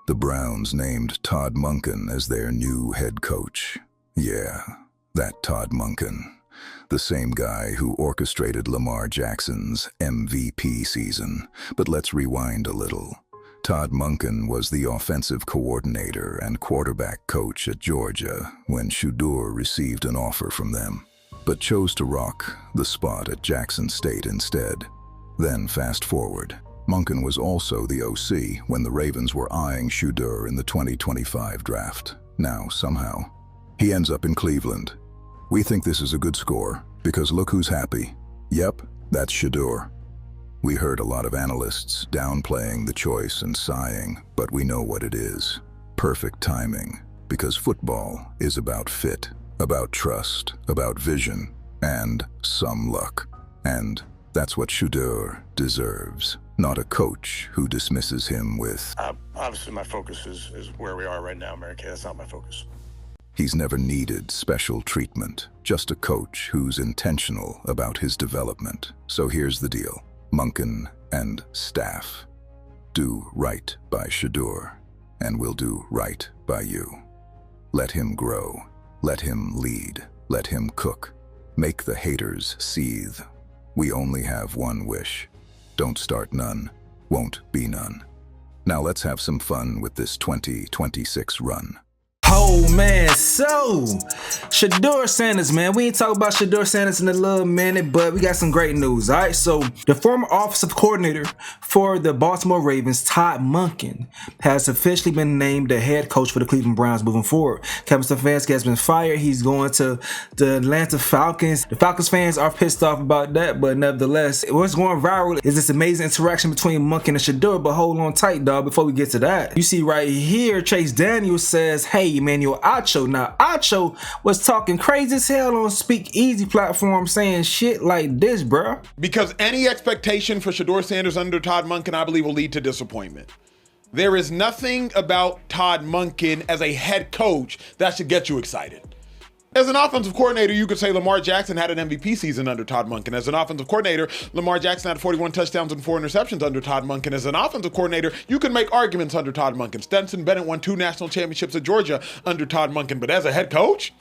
The Browns named Todd Monken as their new head coach. Yeah, that Todd Monken. The same guy who orchestrated Lamar Jackson's MVP season. But let's rewind a little. Todd Monken was the offensive coordinator and quarterback coach at Georgia when Shedeur received an offer from them, but chose to rock the spot at Jackson State instead. Then fast forward, Monken was also the OC when the Ravens were eyeing Shedeur in the 2025 draft. Now, somehow, he ends up in Cleveland. We think this is a good score, because look who's happy. Yep, that's Shedeur. We heard a lot of analysts downplaying the choice and sighing, but we know what it is. Perfect timing, because football is about fit, about trust, about vision, and some luck. And that's what Shedeur deserves, not a coach who dismisses him with, obviously my focus is where we are right now, Mary Kay. That's not my focus. He's never needed special treatment, just a coach who's intentional about his development. So here's the deal. Monken and staff, do right by Shedeur, and we'll do right by you. Let him grow, let him lead, let him cook, make the haters seethe. We only have one wish. Don't start none, won't be none. Now let's have some fun with this 2026 run. Oh man, so Shedeur Sanders, man. We ain't talking about Shedeur Sanders in a little minute, but we got some great news. All right, so the former offensive coordinator for the Baltimore Ravens, Todd Monken, has officially been named the head coach for the Cleveland Browns moving forward. Kevin Stefanski has been fired. He's going to the Atlanta Falcons. The Falcons fans are pissed off about that, but nevertheless, what's going viral is this amazing interaction between Monken and Shedeur. But hold on tight, dog, before we get to that. You see right here, Chase Daniels says, hey, Emmanuel Acho. Now, Acho was talking crazy as hell on Speak Easy platform saying shit like this, bruh. Because any expectation for Shedeur Sanders under Todd Monken, I believe, will lead to disappointment. There is nothing about Todd Monken as a head coach that should get you excited. As an offensive coordinator, you could say Lamar Jackson had an MVP season under Todd Monken. As an offensive coordinator, Lamar Jackson had 41 touchdowns and 4 interceptions under Todd Monken. As an offensive coordinator, you can make arguments under Todd Monken. Stetson Bennett won 2 national championships at Georgia under Todd Monken. But as a head coach,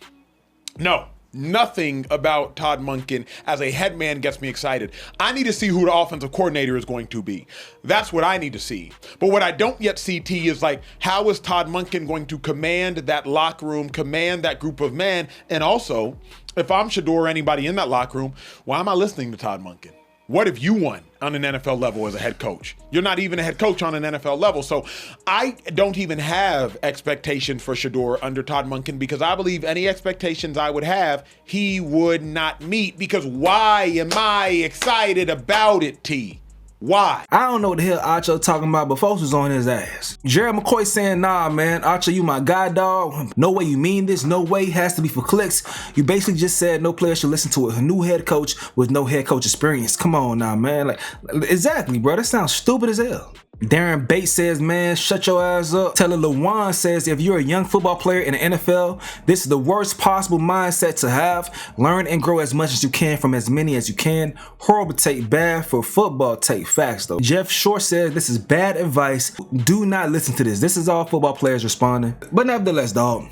no. Nothing about Todd Monken as a head man gets me excited. I need to see who the offensive coordinator is going to be. That's what I need to see. But what I don't yet see, T, is like, how is Todd Monken going to command that locker room, command that group of men? And also, if I'm Shedeur or anybody in that locker room, why am I listening to Todd Monken? What have you won on an NFL level as a head coach? You're not even a head coach on an NFL level. So I don't even have expectations for Shedeur under Todd Monken, because I believe any expectations I would have, he would not meet. Because why am I excited about it, T? Why? I don't know what the hell Acho talking about, but folks was on his ass. Jared McCoy saying, nah, man, Acho, you my guy, dog. No way you mean this. No way. It has to be for clicks. You basically just said no player should listen to a new head coach with no head coach experience. Come on now, man. Like, exactly, bro. That sounds stupid as hell. Darren Bates says, man, shut your ass up. Taylor Lewan says, if you're a young football player in the NFL, this is the worst possible mindset to have. Learn and grow as much as you can from as many as you can. Horrible take, bad for football take. Facts, though. Jeff Short says, this is bad advice. Do not listen to this. This is all football players responding. But nevertheless, dog,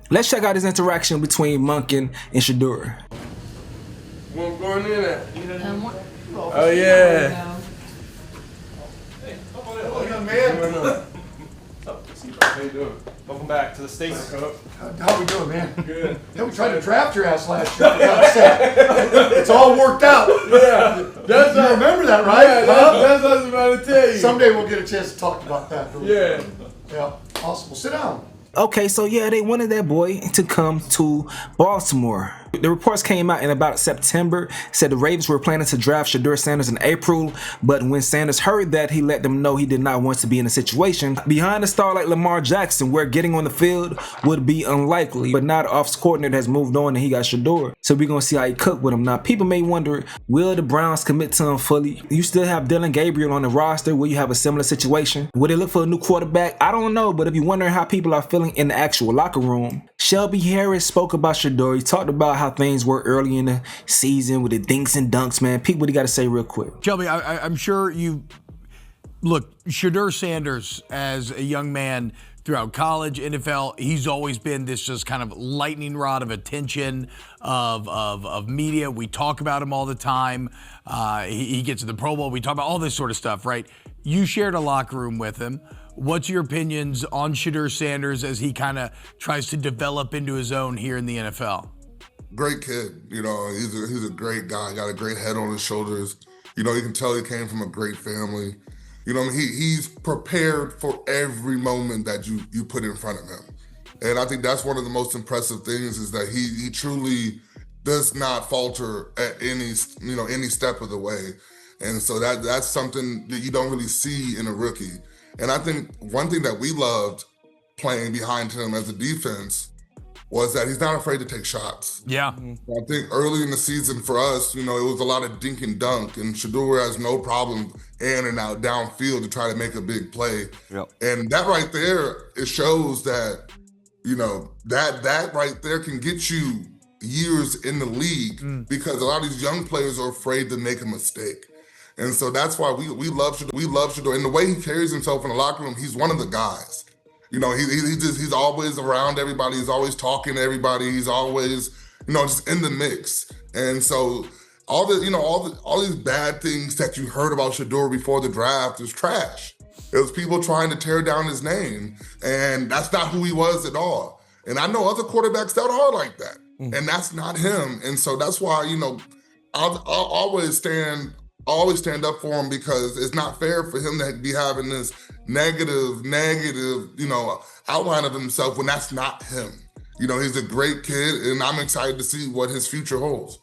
let's check out this interaction between Monken and Shedeur. Where I'm going in at? Oh, yeah. Man. How you doing? Welcome back to the Stacie. How we doing, man? Good. Yeah, we tried to draft your ass last year. It's all worked out. Yeah. You remember that, right? Yeah, that's what I was about to tell you. Someday we'll get a chance to talk about that. Yeah. Yeah. Awesome. Well, sit down. Okay, so yeah, they wanted that boy to come to Baltimore. The reports came out in about September, said the Ravens were planning to draft Shedeur Sanders in April, but when Sanders heard that, he let them know he did not want to be in a situation behind a star like Lamar Jackson, where getting on the field would be unlikely. But now the offensive coordinator has moved on and he got Shedeur, so we're gonna see how he cook with him. Now, people may wonder, will the Browns commit to him fully? You still have Dylan Gabriel on the roster. Will you have a similar situation? Will they look for a new quarterback? I don't know, but if you're wondering how people are feeling in the actual locker room, Shelby Harris spoke about Shedeur. He talked about how things were early in the season with the dinks and dunks, man. Pete, what do you got to say real quick? Shelby, I'm sure you Look, Shedeur Sanders, as a young man throughout college, NFL, he's always been this just kind of lightning rod of attention, of media. We talk about him all the time. He gets to the Pro Bowl. We talk about all this sort of stuff, right? You shared a locker room with him. What's your opinions on Shedeur Sanders as he kind of tries to develop into his own here in the NFL? Great kid. You know, he's a great guy. Got a great head on his shoulders. You know, you can tell he came from a great family. You know, he's prepared for every moment that you put in front of him. And I think that's one of the most impressive things is that he truly does not falter at any step of the way. And so that's something that you don't really see in a rookie. And I think one thing that we loved playing behind him as a defense was that he's not afraid to take shots. Yeah. I think early in the season for us, you know, it was a lot of dink and dunk, and Shedeur has no problem in and out downfield to try to make a big play. Yep. And that right there, it shows that, you know, that right there can get you years in the league because a lot of these young players are afraid to make a mistake. And so that's why we love Shedeur. We love Shedeur. And the way he carries himself in the locker room, he's one of the guys. You know, he's always around everybody. He's always talking to everybody. He's always, you know, just in the mix. And so all these bad things that you heard about Shedeur before the draft is trash. It was people trying to tear down his name, and that's not who he was at all. And I know other quarterbacks that are like that, and that's not him. And so that's why, you know, I'll always stand up for him because it's not fair for him to be having this negative, you know, outline of himself when that's not him. You know, he's a great kid, and I'm excited to see what his future holds.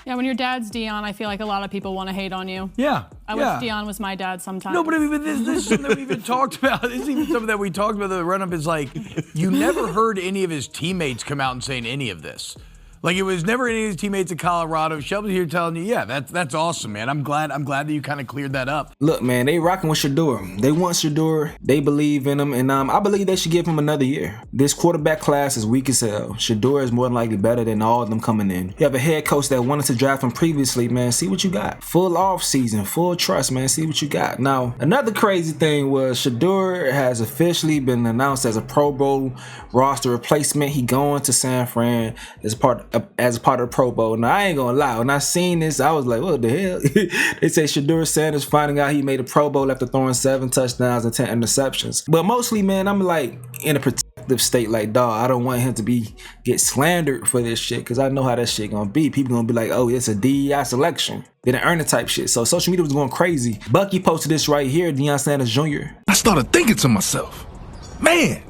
Yeah, when your dad's Dion, I feel like a lot of people want to hate on you. Yeah. I wish Dion was my dad sometimes. No, but I mean, this is something that we even talked about. This is even something that we talked about. The run-up is like, you never heard any of his teammates come out and saying any of this. Like, it was never any of his teammates in Colorado. Shelby's here telling you, yeah, that's awesome, man. I'm glad that you kind of cleared that up. Look, man, they rocking with Shedeur. They want Shedeur. They believe in him, and I believe they should give him another year. This quarterback class is weak as hell. Shedeur is more than likely better than all of them coming in. You have a head coach that wanted to draft him previously, man. See what you got. Full off season, full trust, man. See what you got. Now, another crazy thing was Shedeur has officially been announced as a Pro Bowl roster replacement. He going to San Fran as part of the Pro Bowl. Now, I ain't gonna lie, when I seen this, I was like, what the hell? They say Shedeur Sanders finding out he made a Pro Bowl after throwing 7 touchdowns and 10 interceptions. But mostly, man, I'm like in a protective state, like, dog, I don't want him to get slandered for this shit, because I know how that shit gonna be. People gonna be like, oh, it's a DEI selection. They didn't earn it type shit. So social media was going crazy. Bucky posted this right here, Deion Sanders Jr. I started thinking to myself, man,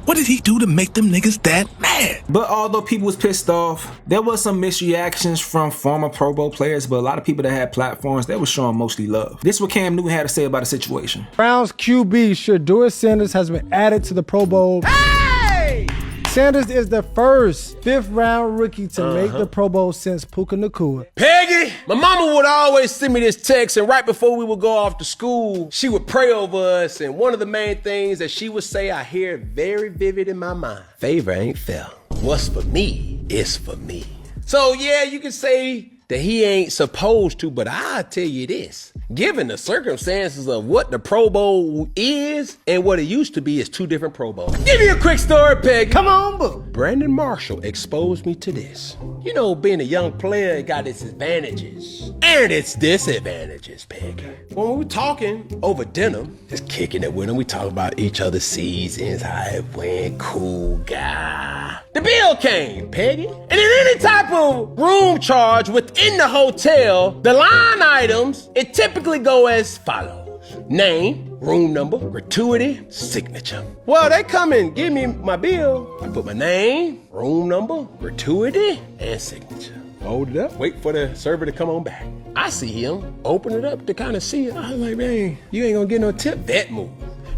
what did he do to make them niggas that mad? But although people was pissed off, there was some mixed reactions from former Pro Bowl players, but a lot of people that had platforms, they were showing mostly love. This is what Cam Newton had to say about the situation. Browns QB Shedeur Sanders has been added to the Pro Bowl. Hey! Sanders is the first 5th-round rookie to make the Pro Bowl since Puka Nacua. Peggy, my mama would always send me this text, and right before we would go off to school, she would pray over us, and one of the main things that she would say, I hear very vivid in my mind. Favor ain't fair. What's for me is for me. So yeah, you can say that he ain't supposed to, but I'll tell you this. Given the circumstances of what the Pro Bowl is and what it used to be, is 2 different Pro Bowls. Give you a quick story, Peg. Come on, boo. Brandon Marshall exposed me to this. You know, being a young player, it got its advantages and its disadvantages, Peg. When we were talking over dinner, just kicking it with him, we talk about each other's seasons, how it went, cool guy. The bill came, Peggy. And in any type of room charge within the hotel, the line items, it typically go as follows. Name, room number, gratuity, signature. Well, they come and give me my bill. I put my name, room number, gratuity, and signature. Hold it up, wait for the server to come on back. I see him open it up to kind of see it. I was like, man, you ain't gonna get no tip. That move.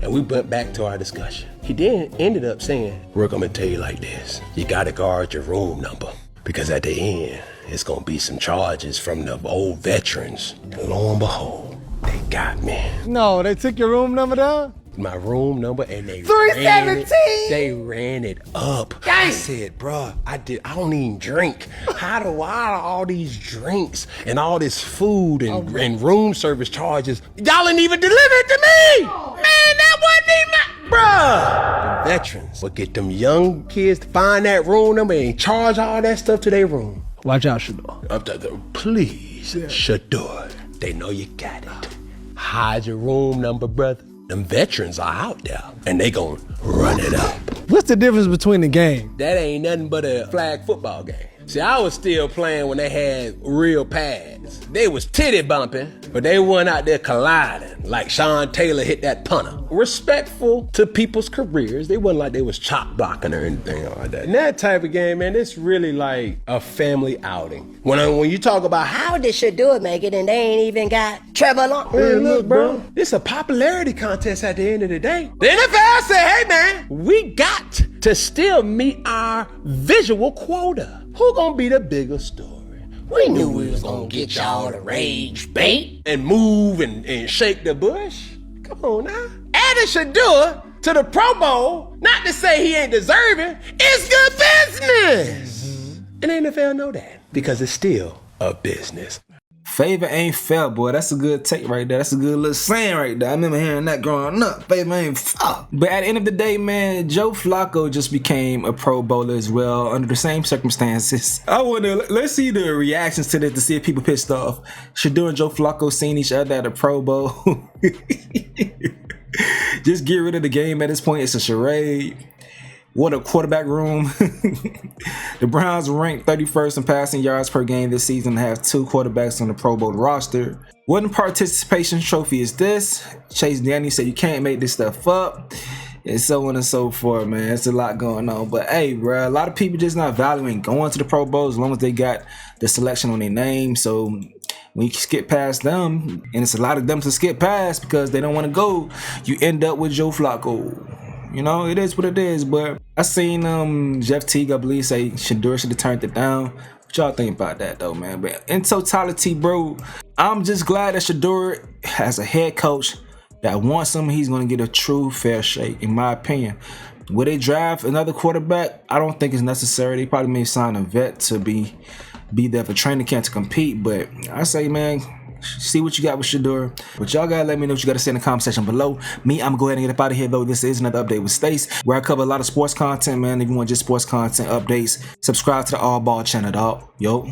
And we went back to our discussion. He then ended up saying, Rick, I'm gonna tell you like this. You gotta guard your room number, because at the end, it's gonna be some charges from the old veterans. And lo and behold, they got me. No, they took your room number down? my room number and they 317. They ran it up. I said, bruh, I don't even drink. How do all these drinks and all this food and room service charges, y'all didn't even deliver it to me? Man, that wasn't even bruh. The veterans would get them young kids to find that room number and charge all that stuff to their room. Watch out, Shedeur. Please, Shedeur. They know you got it. Hide your room number, brother. Them veterans are out there, and they gon' run it up. What's the difference between the game? That ain't nothing but a flag football game. See, I was still playing when they had real pads. They was titty bumping, but they weren't out there colliding like Sean Taylor hit that punter. Respectful to people's careers. They wasn't like they was chop blocking or anything like that. And that type of game, man, it's really like a family outing. When you talk about how did Shedeur make it and they ain't even got Trevor Lawrence. Hey, look, bro, it's a popularity contest at the end of the day. The NFL said, hey, man, we got to still meet our visual quota. Who gonna be the bigger story? We knew we was gonna get y'all to rage bait and move and shake the bush. Come on now. Adding Shedeur to the Pro Bowl, not to say he ain't deserving, it's good business. And the NFL know that because it's still a business. Favor ain't fair, boy. That's a good take right there. That's a good little saying right there. I remember hearing that growing up. Favor ain't fair. But at the end of the day, man, Joe Flacco just became a Pro Bowler as well under the same circumstances. Let's see the reactions to this to see if people pissed off. Shedeur and Joe Flacco seeing each other at a Pro Bowl. Just get rid of the game at this point. It's a charade. What a quarterback room. The Browns ranked 31st in passing yards per game this season and have 2 quarterbacks on the Pro Bowl roster. What participation trophy is this? Chase Daniel said you can't make this stuff up. And so on and so forth, man. It's a lot going on. But hey, bro, a lot of people just not valuing going to the Pro Bowl as long as they got the selection on their name. So when you skip past them, and it's a lot of them to skip past because they don't want to go, you end up with Joe Flacco. You know, it is what it is, but I seen Jeff Teague, I believe, say Shedeur should have turned it down. What y'all think about that, though, man? But in totality, bro, I'm just glad that Shedeur has a head coach that wants him. He's going to get a true fair shake, in my opinion. Will they draft another quarterback? I don't think it's necessary. They probably may sign a vet to be there for training camp to compete, but I say, man, see what you got with Shedeur. But y'all gotta let me know what you gotta say in the comment section below. Me, I'm gonna go ahead and get up out of here, though. This is another update with Stacie, where I cover a lot of sports content, man. If you want just sports content updates, subscribe to the All Ball channel, dog. Yo.